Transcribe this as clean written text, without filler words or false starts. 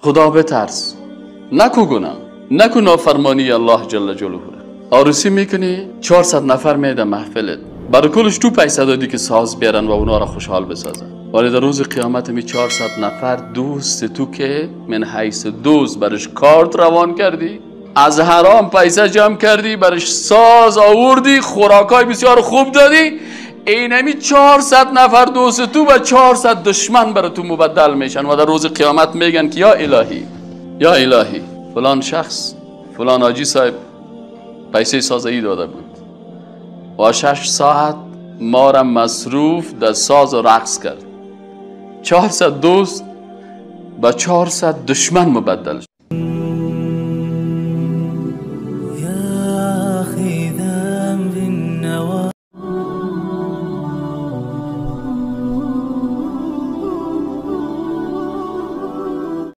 خدا بترس، نکو گناه، نکو نافرمانی الله جل جلاله. عروسی میکنی 400 نفر میده محفلت، برای کلش تو پیسه دادی که ساز بیارن و اونا را خوشحال بسازن، ولی در روز قیامت می 400 نفر دوست تو که من حیث دوست برش کارت روان کردی، از حرام پیسه جمع کردی، برش ساز آوردی، خوراکای بسیار خوب دادی، اینمی 400 نفر دوست تو و 400 دشمن برای تو مبدل میشن و در روز قیامت میگن که یا الهی فلان شخص، فلان حاجی صاحب پیسه سازی داده بود و 6 ساعت ما را مصروف در ساز و رقص کرد، 400 دوست با 400 دشمن مبدل شد.